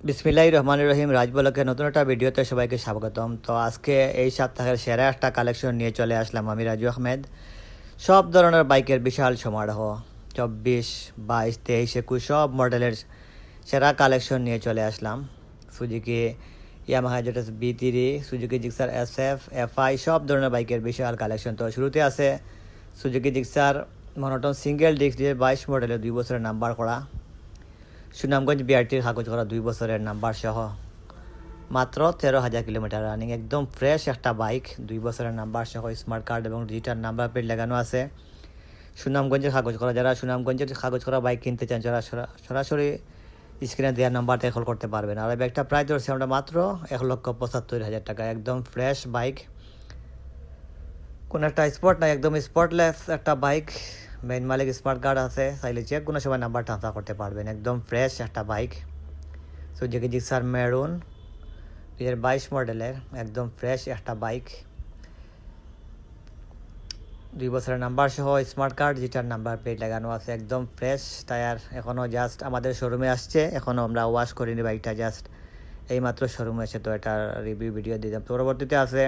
বিসমিল্লাহির রহমানির রহিম, রাজ ব্লকের নতুন একটা ভিডিওতে সবাইকে স্বাগতম। তো আজকে এই সপ্তাহের সেরা একটা কালেকশন নিয়ে চলে আসলাম আমি রাজু আহমেদ। সব ধরনের বাইকের বিশাল সমারোহ, 24, 22, 23, 21 সব মডেলের সেরা কালেকশন নিয়ে চলে আসলাম। সুজুকি ইয়ামাহা জেটাস B3, Suzuki Gixxer SF, FI সব ধরনের বাইকের বিশাল কালেকশন। তো শুরুতে আছে Suzuki Gixxer monotone single disc 2022 মডেলের 2 বছরের নাম্বার করা, সুনামগঞ্জ বিআরটির কাগজ করা 2 বছরের নাম্বার সহ, মাত্র 13,000 কিলোমিটার রানিং, একদম ফ্রেশ একটা বাইক, 2 বছরের নাম্বার সহ স্মার্ট কার্ড এবং ডিজিটাল নাম্বার প্লেট লাগানো আছে। সুনামগঞ্জের কাগজ করা, যারা সুনামগঞ্জের কাগজ করা বাইক কিনতে চান যারা সরাসরি স্ক্রিনে দেওয়ার নাম্বারটা কল করতে পারবেন। আর এই বাইকটা প্রাইস ধরছি আমরা মাত্র 1,75,000 টাকা। একদম ফ্রেশ বাইক, কোনো একটা স্পট নাই, একদম স্পটলেস একটা বাইক। মেইন মালিক স্মার্ট কার্ড আছে, চাইলে যে কোনো সময় নাম্বার ট্রান্সফার করতে পারবেন। একদম ফ্রেশ একটা বাইক, সুজুকি জিক্সার মেরুন 2022 মডেলের, একদম ফ্রেশ একটা বাইক, 2 বছরের নাম্বার সহ smart card digital number plate লাগানো আছে। একদম ফ্রেশ টায়ার, এখনও জাস্ট আমাদের শোরুমে আসছে, এখনও আমরা ওয়াশ করিনি বাইকটা, জাস্ট এইমাত্র শোরুমে এসে তো এটার রিভিউ ভিডিও দিলাম। পরবর্তীতে আছে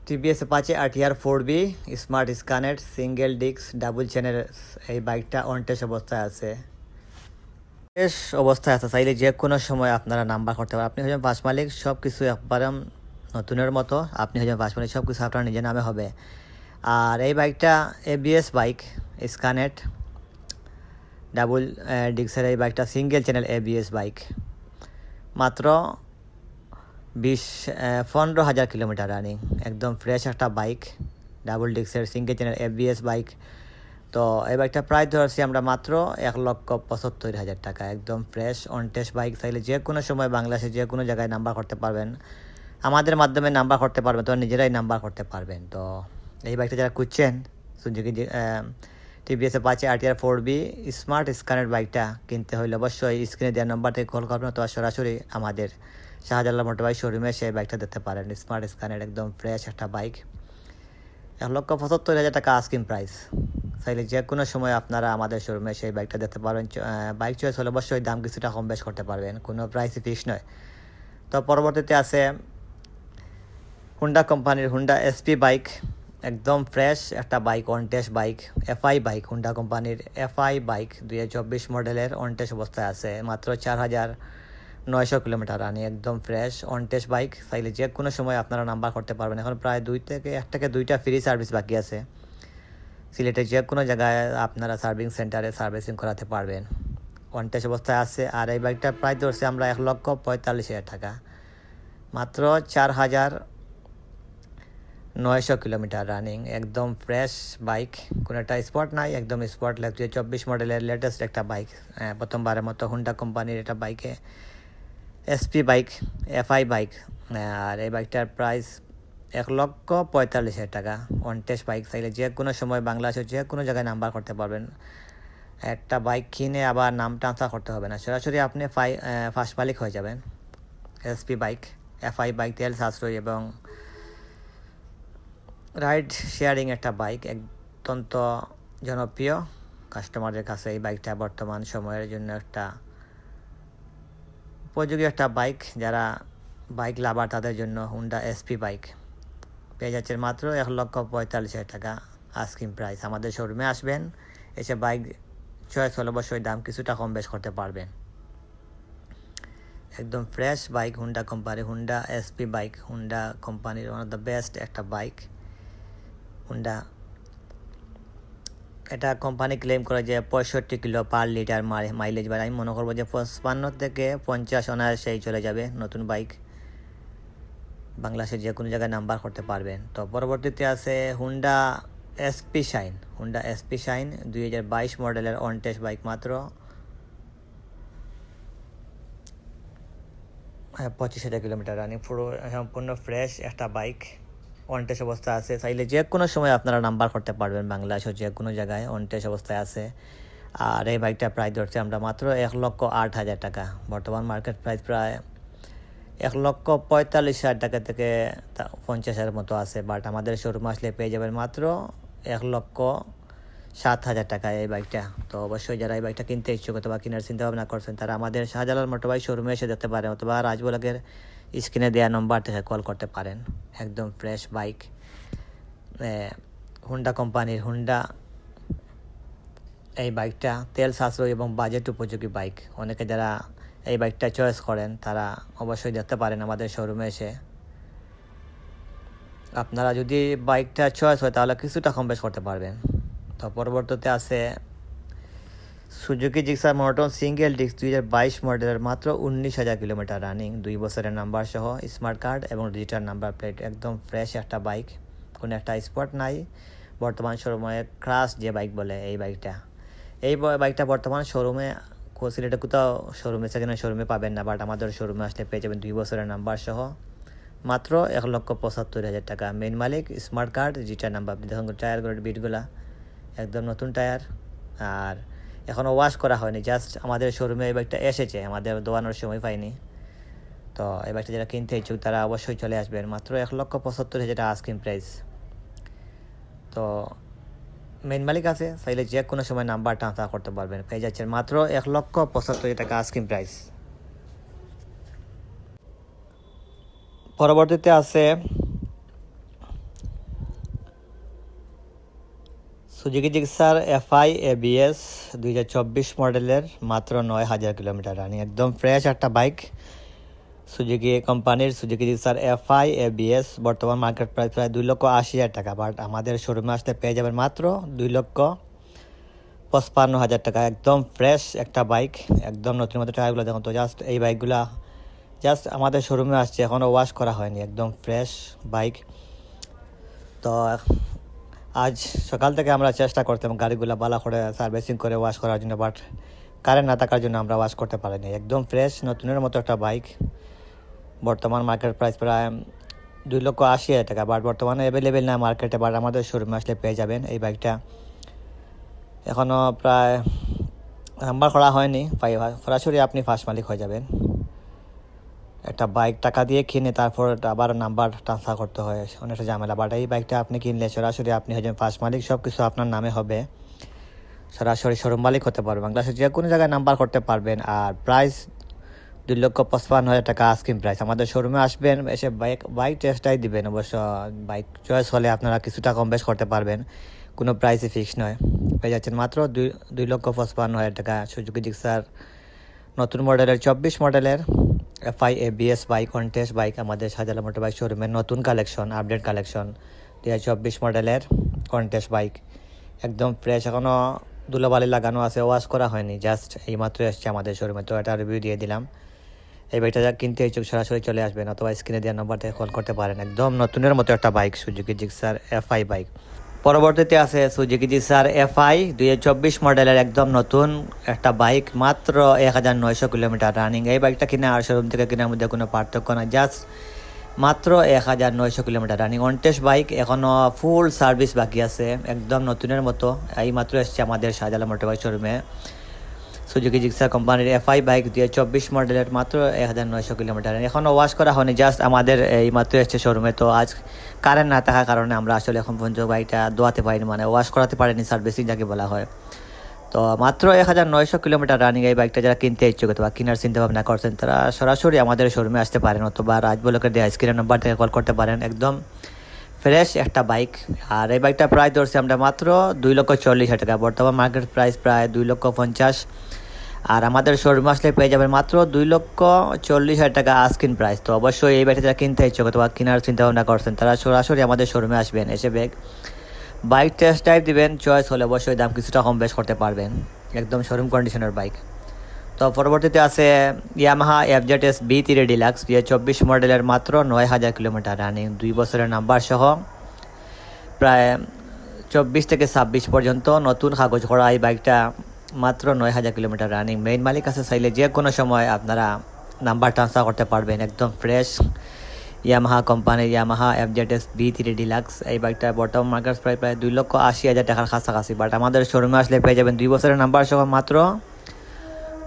TVS Apache RTR 4B SmartXonnect single disc double চেনের। এই বাইকটা অন টেস্ট অবস্থায় আছে, চাইলে যে কোনো সময় আপনারা নাম্বার করতে পারেন। আপনি হচ্ছেন বাস মালিক, সব কিছু একবারে নতুনের মতো, আপনি হচ্ছেন বাস মালিক, সব কিছু আপনার নিজের নামে হবে। আর এই বাইকটা ABS বাইক, স্ক্যানেট ডাবল ডিস্কের এই বাইকটা সিঙ্গেল চ্যানেল ABS বাইক, মাত্র 15,000 কিলোমিটার রানিং, একদম ফ্রেশ একটা বাইক, ডাবল ডিস্কের সিঙ্গেল চ্যানেল ABS বাইক। তো এই বাইকটা প্রাইস ধরছি আমরা মাত্র 1,75,000 টাকা। একদম ফ্রেশ অন টেস্ট বাইক, চাইলে যে কোনো সময় বাংলাদেশে যে কোনো জায়গায় নাম্বার করতে পারবেন, আমাদের মাধ্যমে নাম্বার করতে পারবেন, তো নিজেরাই নাম্বার করতে পারবেন। তো এই বাইকটা যারা খুঁজছেন Suzuki TVS Apache RTR 4B SmartXonnect বাইকটা কিনতে হলে অবশ্যই স্ক্রিনে দেওয়ার নাম্বার থেকে কল করবেন, তো সরাসরি আমাদের শাহজালাল মোটরবাইক শোরুমে সেই বাইকটা দেখতে পারেন। স্মার্ট স্ক্যানের একদম ফ্রেশ একটা বাইক, 1,75,000 টাকা আস্কিং প্রাইস। চাইলে যে কোনো সময় আপনারা আমাদের শোরুমে সেই বাইকটা দেখতে পারবেন। বাইক চয়েস হলে অবশ্যই দাম কিছুটা কম বেশ করতে পারবেন, কোনো প্রাইসই ফিক্স নয়। তো পরবর্তীতে আছে হুন্ডা কোম্পানির হুন্ডা SP বাইক, একদম ফ্রেশ একটা bike, on test bike, FI bike, Honda কোম্পানির FI বাইক 2024 মডেলের, অন টেস্ট অবস্থায় আছে, মাত্র 4,900 কিলোমিটার রানি, একদম ফ্রেশ অন টেস্ট বাইক। চাইলে যে কোনো সময় আপনারা নাম্বার করতে পারবেন। এখন প্রায় 1 থেকে 2টা ফ্রি সার্ভিস বাকি আছে, সিলেটে যে কোনো জায়গায় আপনারা সার্ভিং সেন্টারে সার্ভিসিং করাতে পারবেন, অন টেস্ট অবস্থায় আছে। আর এই বাইকটার প্রাইস ধরছে আমরা 1,45,000 টাকা, মাত্র 4,900 কিলোমিটার রানিং, একদম ফ্রেশ বাইক, কোনো একটা স্পট নাই, একদম স্পট লাগছে। 24 মডেলের লেটেস্ট একটা বাইক, প্রথমবারের মতো হুন্ডা কোম্পানির এটা বাইকে SP বাইক, FI বাইক। আর এই বাইকটার প্রাইস 1,45,000 টাকা, অন টেস্ট বাইক। চাইলে যে কোনো সময় বাংলাদেশের যে কোনো জায়গায় নাম্বার করতে পারবেন। একটা বাইক কিনে আবার নাম ট্রান্সফার করতে হবে না, সরাসরি আপনি ফার্স্ট মালিক হয়ে যাবেন। SP বাইক, FI বাইক, তেল সাশ্রয়ী এবং রাইড শেয়ারিং একটা বাইক, অত্যন্ত জনপ্রিয় কাস্টমারদের কাছে। এই বাইকটা বর্তমান সময়ের জন্য একটা উপযোগী একটা বাইক, যারা বাইক লাভার তাদের জন্য হুন্ডা SP বাইক পেয়ে যাচ্ছেন মাত্র 1,45,000 টাকা আস্কিং প্রাইস। আমাদের শোরুমে আসবেন, এসে বাইক চয়েস হলে অবশ্যই দাম কিছুটা কম বেশ করতে পারবেন। একদম fresh bike, Honda company Honda SP bike, Honda কোম্পানির ওয়ান অফ দ্য বেস্ট একটা বাইক হুন্ডা। এটা কোম্পানি ক্লেম করে যে 65 কিলো পার লিটার মাইলেজ বাড়ে। আমি মনে করবো যে 55 থেকে 50 অনায়াসেই চলে যাবে। নতুন বাইক, বাংলাদেশের যে কোনো জায়গায় নাম্বার করতে পারবেন। তো পরবর্তীতে আছে Honda SP shine, Honda SP shine 2022 মডেলের, অন টেস্ট বাইক, মাত্র 25,000 কিলোমিটার রানিং, পুরো সম্পূর্ণ ফ্রেশ একটা বাইক, অন টেস্ট অবস্থায় আছে। চাইলে যে কোনো সময় আপনারা নাম্বার করতে পারবেন, বাংলাদেশের যে কোনো জায়গায় অন টেস্ট অবস্থায় আছে। আর এই বাইকটা প্রাইস ধরছে আমরা মাত্র 1,08,000 টাকা। বর্তমান মার্কেট প্রাইস প্রায় 1,45,000 টাকা থেকে 50,000 মতো আছে, বাট আমাদের শোরুমে আসলে পেয়ে যাবেন মাত্র 1,40,000 7,000 টাকায় এই বাইকটা। তো অবশ্যই যারা এই বাইকটা কিনতে ইচ্ছুক অথবা কেনার চিন্তা ভাবনা করছেন তারা আমাদের শাহজালাল মোটরবাইক শোরুমে এসে দেখতে পারেন অথবা রাজবলকের স্ক্রিনে দেওয়া নম্বর থেকে কল করতে পারেন। একদম ফ্রেশ বাইক, হুন্ডা কোম্পানির হুন্ডা এই বাইকটা তেল সাশ্রয়ী এবং বাজেট উপযোগী বাইক। অনেকে যারা এই বাইকটা চয়েস করেন তারা অবশ্যই দেখতে পারেন আমাদের শোরুমে এসে। আপনারা যদি বাইকটা চয়েস হয় তাহলে কিছুটা কম বেশ করতে পারবেন। তো পরবর্তীতে আছে Suzuki Gixxer monotone single disc 2022 মডেলের, মাত্র 19,000 কিলোমিটার রানিং, 2 বছরের নাম্বার সহ, স্মার্ট কার্ড এবং ডিজিটাল নাম্বার প্লেট। একদম ফ্রেশ একটা বাইক, কোনো একটা স্পট নাই। বর্তমান শোরুমে ক্রাশ যে বাইক বলে এই বাইকটা, বাইকটা বর্তমান শোরুমে সিলেটে কোথাও শোরুমে সেকেন্ড শোরুমে পাবেন না, বাট আমাদের শোরুমে আসলে পেয়ে যাবেন 2 বছরের নাম্বার সহ, মাত্র 1,75,000 টাকা। মেইন মালিক, স্মার্ট কার্ড, ডিজিটাল নাম্বার। আপনি দেখুন টায়ারগুলো, বিটগুলা একদম নতুন টায়ার, আর এখনও ওয়াশ করা হয়নি। জাস্ট আমাদের শোরুমে এই বাইকটা এসেছে, আমাদের দোয়ানোর সময় পাইনি। তো এই বাইকটা যারা কিনতে ইচ্ছুক তারা অবশ্যই চলে আসবেন। মাত্র 1,75,000 টাকা আস্কিং প্রাইস। তো মেইন মালিক আছে, চাইলে যে কোনো সময় নাম্বার ট্রান্সফার করতে পারবেন। পেয়ে যাচ্ছেন মাত্র 1,75,000 টাকা আস্কিং প্রাইস। পরবর্তীতে আছে সুজুকি জিক্সার FI ABS 2024 মডেলের, মাত্র 9,000 কিলোমিটার রানিং। একদম ফ্রেশ একটা বাইক, সুজুকি কোম্পানির সুজুকি জিক্সার FI ABS। বর্তমান মার্কেট প্রাইস প্রায় 2,80,000 টাকা, বাট আমাদের শোরুমে আসতে পেয়ে যাবেন মাত্র 2,55,000 টাকা। একদম ফ্রেশ একটা বাইক, একদম নতুন মতো। টায়ারগুলো দেখুন তো, জাস্ট এই বাইকগুলা জাস্ট আমাদের শোরুমে আসছে, এখনও ওয়াশ করা হয়নি। একদম ফ্রেশ বাইক। তো আজ সকাল থেকে আমরা চেষ্টা করতাম গাড়িগুলো ভালো করে সার্ভিসিং করে ওয়াশ করার জন্য, বাট কারেন্ট না থাকার জন্য আমরা ওয়াশ করতে পারিনি। একদম ফ্রেশ নতুনের মতো একটা বাইক। বর্তমান মার্কেট প্রাইস প্রায় 2,80,000 টাকা, বাট বর্তমানে অ্যাভেলেবেল না মার্কেটে, বাট আমাদের শোরুমে আসলে পেয়ে যাবেন এই বাইকটা। এখনও প্রায় নাম্বার করা হয়নি, সরাসরি আপনি ফার্স্ট মালিক হয়ে যাবেন। একটা বাইক টাকা দিয়ে কিনে তারপর আবার নাম্বার ট্রান্সফার করতে হয়, অনেকটা ঝামেলা। বাট এই বাইকটা আপনি কিনলে সরাসরি আপনি হয়ে যাবেন ফার্স্ট মালিক, সব কিছু আপনার নামে হবে, সরাসরি শোরুম মালিক হতে পারবেন, বাংলাদেশের যে কোনো জায়গায় নাম্বার করতে পারবেন। আর প্রাইস 2,55,000 টাকা আস্কিং প্রাইস। আমাদের শোরুমে আসবেন, এসে বাইক টেস্টটাই দিবেন। অবশ্য বাইক চয়েস হলে আপনারা কিছুটা কম বেশ করতে পারবেন, কোনো প্রাইসই ফিক্স নয়। পেয়ে যাচ্ছেন মাত্র 2,55,000 টাকা সুজুকি জিক্সার নতুন মডেলের 24 মডেলের FI ABS bike, contest bike. আমাদের শাহজালাল মোটরবাইক শোরুমের নতুন কালেকশন, আপডেট কালেকশন 2024 মডেলের কন্টেস্ট বাইক। একদম ফ্রেশ, এখনও ধুলোবালি লাগানো আছে, ওয়াশ করা হয়নি, জাস্ট এইমাত্র এসছে আমাদের শোরুমে। তো এটা রিভিউ দিয়ে দিলাম। এই বাইকটা যা কিনতে ইচ্ছুক সরাসরি চলে আসবেন অথবা স্ক্রিনে দেওয়ার নম্বর থেকে কল করতে পারেন। একদম নতুনের মতো একটা bike, Suzuki Gixxer FI bike. পরবর্তীতে আছে সুজুকি জিক্সার FI 2024 মডেলের, একদম নতুন একটা বাইক, মাত্র 1,900 কিলোমিটার রানিং। এই বাইকটা কিনে আর শোরুম থেকে কেনার মধ্যে কোনো পার্থক্য না, জাস্ট মাত্র 1,900 কিলোমিটার রানিং। অনটেস্ট বাইক, এখনও ফুল সার্ভিস বাকি আছে, একদম নতুনের মতো। এই মাত্র এসছে আমাদের শাহজালাল মোটরবাইক শোরুমে সুজুকি জিক্সার কোম্পানির FI বাইক 2024 মডেলের, মাত্র 1,900 কিলোমিটার। এখনও ওয়াশ করা হয়নি, জাস্ট আমাদের এই মাত্র এসছে শোরুমে। তো আজ কারেন্ট না থাকার কারণে আমরা আসলে এখন পর্যন্ত বাইকটা ধোয়াতে পারিনি, মানে ওয়াশ করাতে পারিনি, সার্ভিসিং যাকে বলা হয়। তো মাত্র 1,900 কিলোমিটার রানিং এই বাইকটা যারা কিনতে ইচ্ছুক অথবা কেনার চিন্তা ভাবনা করছেন তারা সরাসরি আমাদের শোরুমে আসতে পারেন অথবা রাজবলকের দেওয়া স্ক্রিনের নাম্বার থেকে কল করতে পারেন। একদম ফ্রেশ একটা বাইক। আর এই বাইকটা প্রায় ধরছি আমরা মাত্র 2,40,000 টাকা। বর্তমান মার্কেট প্রাইস প্রায় 2,50,000, আর আমাদের শোরুমে আসলে পেয়ে যাবেন মাত্র 2,40,000 টাকা আস্কিং প্রাইস। তো অবশ্যই এই বাইকটা যারা কিনতে ইচ্ছুক অথবা কেনার চিন্তা ভাবনা করছেন তারা সরাসরি আমাদের শোরুমে আসবেন, এসে বাইক টেস্ট ড্রাইভ দিবেন। চয়েস হলে অবশ্যই দাম কিছুটা কম বেশ করতে পারবেন। একদম শোরুম কন্ডিশনের বাইক। তো পরবর্তীতে আছে ইয়ামাহা FZS B3 ডিলাক্স 2024 মডেলের, মাত্র 9,000 কিলোমিটার রানিং, 2 বছরের নাম্বার সহ, প্রায় 24 থেকে 26 পর্যন্ত নতুন কাগজ করা এই বাইকটা, মাত্র 9,000 কিলোমিটার রানিং। মেইন মালিক আছে, চাইলে যে কোনো সময় আপনারা নাম্বার ট্রান্সফার করতে পারবেন। একদম ফ্রেশ ইয়ামাহা কোম্পানির ইয়ামাহা FZS B3 ডিলাক্স। এই বাইকটা বর্তমান মার্কেট প্রায় 2,80,000 টাকার কাছাকাছি, বাট আমাদের শোরুমে আসলে পেয়ে যাবেন 2 বছরের নাম্বার সহ মাত্র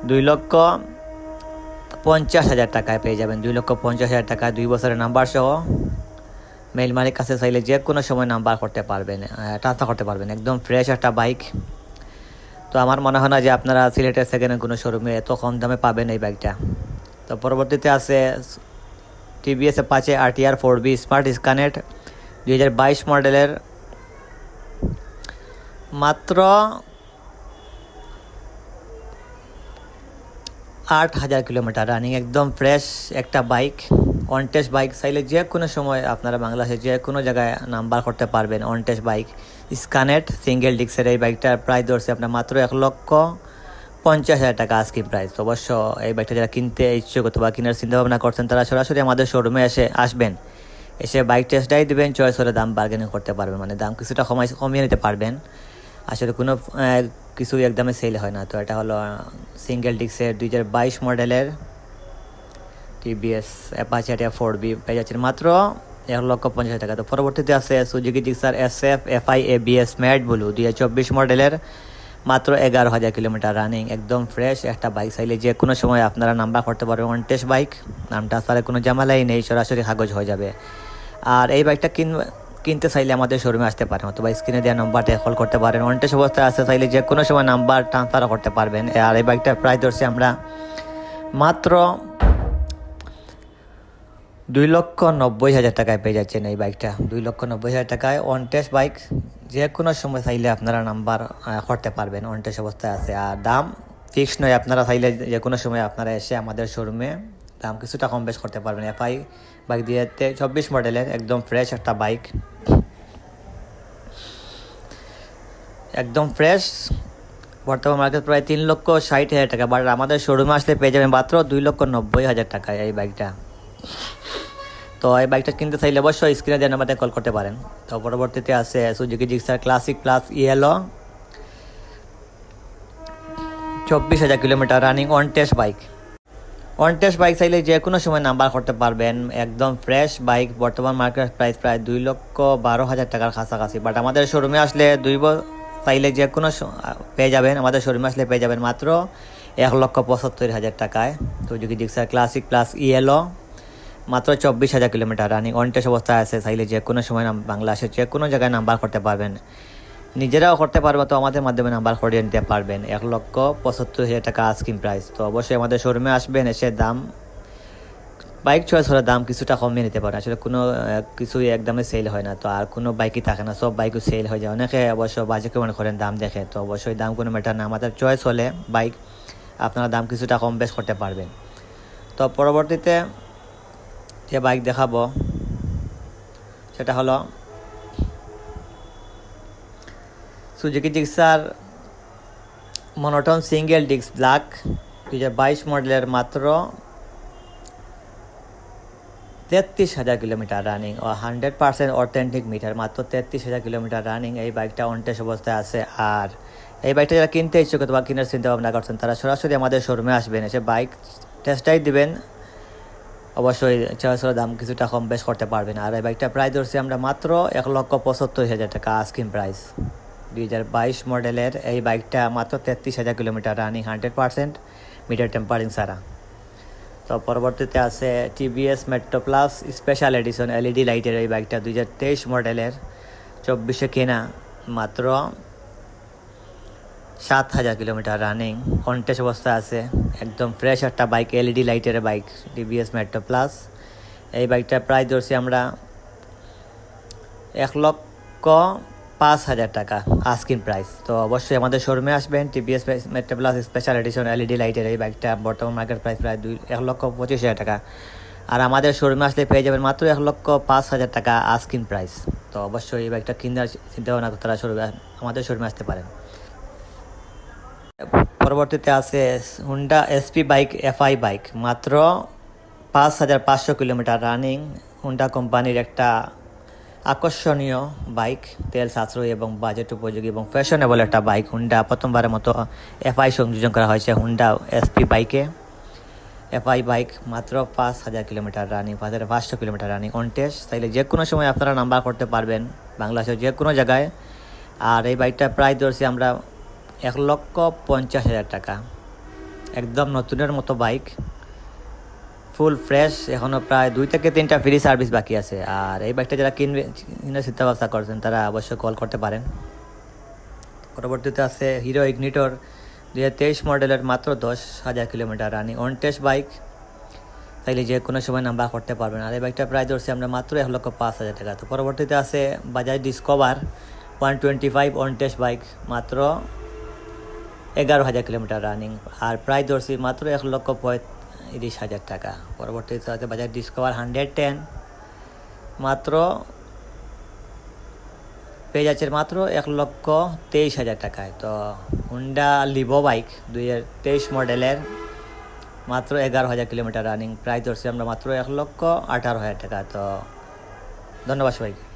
2,50,000 টাকায় পেয়ে যাবেন। 2,50,000 টাকা 2 বছরের নাম্বার সহ মেইল মালিক কাছে চাইলে যে কোনো সময় নাম্বার করতে পারবেন, ট্রান্সফার করতে পারবেন। একদম ফ্রেশ একটা বাইক। তো আমার মনে হয় না যে আপনারা সিলেটের সেকেন্ড কোনো শোরুমে এত কম দামে পাবেন এই বাইকটা। তো পরবর্তীতে আছে TVS Apache RTR 4B SmartXonnect 2022 মডেলের, মাত্র 8,000 কিলোমিটার রানিং। একদম ফ্রেশ একটা বাইক, অন টেস্ট বাইক। চাইলে যে কোনো সময় আপনারা বাংলাদেশে যে কোনো জায়গায় নাম্বার করতে পারবেন। অন টেস্ট বাইক স্কানেট সিঙ্গেল ডিস্কের এই বাইকটার প্রাইস ধরছে আপনার মাত্র 1,50,000 টাকা আজকে প্রাইস। অবশ্য এই বাইকটা যারা কিনতে ইচ্ছুক অথবা কেনার চিন্তা ভাবনা করছেন তারা সরাসরি আমাদের শোরুমে আসবেন, এসে বাইক টেস্টটাই দেবেন, চয়েস হলে দাম বার্গেনিং করতে পারবেন, মানে দাম কিছুটা কমিয়ে নিতে পারবেন। আসলে কোনো কিছু একদমই সেল হয় না। তো এটা হলো সিঙ্গেল ডিস্কের 2022 মডেলের টিভিএস অ্যাপাচে RTR 4B পেয়ে যাচ্ছেন মাত্র 1,50,000 টাকা। তো পরবর্তীতে আছে Suzuki Gixxer SF FI ABS matte blue 2024 মডেলের, মাত্র 11,000 কিলোমিটার রানিং। একদম ফ্রেশ একটা বাইক। চাইলে যে কোনো সময় আপনারা নাম্বার করতে পারবেন। ওয়ান টেস্ট বাইক, নাম ট্রান্সফারের কোনো ঝামেলাই নেই, সরাসরি কাগজ হয়ে যাবে। আর এই বাইকটা কিনতে চাইলে আমাদের শোরুমে আসতে পারেন অথবা স্ক্রিনে দেওয়া নাম্বারটা কল করতে পারেন। ওয়ান টেস্ট অবস্থায় আসতে চাইলে যে কোনো সময় নাম্বার ট্রান্সফার করতে পারবেন। আর এই বাইকটার প্রাইস ধরছি আমরা মাত্র 2,90,000 টাকায় পেয়ে যাচ্ছেন এই বাইকটা। 2,90,000 টাকায় অন টেস্ট বাইক। যে কোনো সময় চাইলে আপনারা নাম্বার করতে পারবেন, অন টেস্ট অবস্থায় আছে। আর দাম ফিক্স নয়, আপনারা চাইলে যে কোনো সময় আপনারা এসে আমাদের শোরুমে দাম কিছুটা কম বেশ করতে পারবেন। FI বাইক 2024 মডেলের একদম ফ্রেশ একটা বাইক, একদম ফ্রেশ। বর্তমান মার্কেট প্রায় 3,60,000 টাকা, বাট আমাদের শোরুমে আসলে পেয়ে যাবেন মাত্র 2,90,000 টাকায় এই বাইকটা। তো এই বাইকটা কিনতে চাইলে অবশ্যই স্ক্রিনে দেওয়া নাম্বারে কল করতে পারেন। তো পরবর্তীতে আছে Suzuki Gixxer classic plus yellow 24,000 kilometre running on test bike. On test bike চাইলে যে কোনো সময় নাম্বার করতে পারবেন। একদম ফ্রেশ বাইক। বর্তমান মার্কেট প্রাইস প্রায় 2,12,000 টাকার কাছাকাছি, বাট আমাদের শোরুমে আসলে চাইলে যে কোনো পেয়ে যাবেন। আমাদের শোরুমে আসলে পেয়ে যাবেন মাত্র 1,75,000 টাকায় Suzuki Gixxer classic plus yellow, মাত্র 24,000 কিলোমিটার রানিং অন টেস্ট অবস্থায় আছে। চাইলে যে কোনো সময় বাংলাদেশের যে কোনো জায়গায় নাম্বার করতে পারবেন, নিজেরাও করতে পারবে, তো আমাদের মাধ্যমে নাম্বার করিয়ে নিতে পারবেন। 1,75,000 টাকা আস্কিং প্রাইস। তো অবশ্যই আমাদের শোরুমে আসবেন, এসে দাম বাইক চয়েস হলে দাম কিছুটা কমিয়ে নিতে পারেন। আসলে কোনো কিছুই একদমই সেল হয় না, তো আর কোনো বাইকই থাকে না, সব বাইকও সেল হয়ে যায়। অনেকে অবশ্য বাজে মনে করেন দাম দেখে, তো অবশ্যই দাম কোনো ম্যাটার না। আমাদের চয়েস হলে বাইক আপনারা দাম কিছুটা কম বেশ করতে পারবেন। তো পরবর্তীতে যে বাইক দেখাবো সেটা হলো Suzuki Gixxer monotone single disc black 2022 মডেলের, মাত্র 33,000 কিলোমিটার রানিং ও 100% অথেন্টিক মিটার, মাত্র 33,000 কিলোমিটার রানিং। এই বাইকটা অন টেস্ট অবস্থায় আছে। আর এই বাইকটা যারা কিনতে ইচ্ছুক অথবা কেনার চিন্তা ভাবনা করছেন তারা সরাসরি আমাদের শোরুমে আসবেন, এসে বাইক টেস্টটাই দিবেন। অবশ্যই চয়েসের দাম কিছুটা কম বেশ করতে পারবেন। আর এই বাইকটা প্রাইস ধরছি আমরা মাত্র 1,75,000 টাকা আস্কিং প্রাইস। 2022 মডেলের এই বাইকটা মাত্র 33,000 কিলোমিটার রানিং 100% মিটার টেম্পারিং ছাড়া। তো পরবর্তীতে আছে TVS metro plus special edition LED লাইটের এই বাইকটা 2023 মডেলের, 24-এ কেনা, মাত্র 7,000 কিলোমিটার রানিং অন টেস্ট অবস্থা আছে। একদম ফ্রেশ একটা বাইক, LED লাইটের বাইক টিভিএস মেট্রো প্লাস। এই বাইকটার প্রাইস ধরছি আমরা 1,05,000 টাকা আস্কিং প্রাইস। তো অবশ্যই আমাদের শোরুমে আসবেন। TVS metro plus special edition LED লাইটের এই বাইকটা বর্তমান মার্কেট প্রাইস প্রায় 1,25,000 টাকা। আর আমাদের শোরুমে আসলে পেয়ে যাবেন মাত্র 1,05,000 টাকা আস্কিং প্রাইস। তো অবশ্যই এই বাইকটা কেনার চিন্তা ভাবনা তারা আমাদের শোরুমে আসতে পারেন। পরবর্তীতে আছে Honda SP bike FI bike, মাত্র 5,500 কিলোমিটার রানিং। হুন্ডা কোম্পানির একটা আকর্ষণীয় বাইক, তেল সাশ্রয়ী এবং বাজেট উপযোগী এবং ফ্যাশনেবল একটা বাইক। হুন্ডা প্রথমবারের মতো FI সংযোজন করা হয়েছে হুন্ডা SP বাইকে। FI বাইক মাত্র 5,000 kilometre running, 5,500 kilometre running on test. তাইলে যে কোনো সময় আপনারা নাম্বার করতে পারবেন বাংলাদেশের যে কোনো জায়গায়। আর এই বাইকটা প্রাইস ধরছি আমরা 1,50,000 টাকা। একদম নতুনের মতো বাইক, ফুল ফ্রেশ, এখনও প্রায় 2 থেকে 3টা ফ্রি সার্ভিস বাকি আছে। আর এই বাইকটা যারা কিনে চিন্তা ভাবনা করছেন তারা অবশ্যই কল করতে পারেন। পরবর্তীতে আছে হিরো ইগনিটর 2023 মডেলের, মাত্র 10,000 kilometre running, on test bike, তাইলে যে কোনো সময় নাম্বার করতে পারবেন। আর এই বাইকটা প্রায় ধরছি আমরা মাত্র 1,05,000 টাকা। তো পরবর্তীতে আছে Bajaj discover 125 on test bike, মাত্র 11,000 কিলোমিটার রানিং, আর প্রায় ধরছি মাত্র 1,35,000 টাকা। পরবর্তীতে আছে বাজাজ ডিসকভার 110, মাত্র পেয়ে যাচ্ছে মাত্র 1,23,000 টাকায়। তো হুন্ডা লিভো বাইক 2023 মডেলের, মাত্র 11,000 কিলোমিটার রানিং, প্রায় ধরছি আমরা মাত্র 1,18,000 টাকা। তো ধন্যবাদ সবাইকে।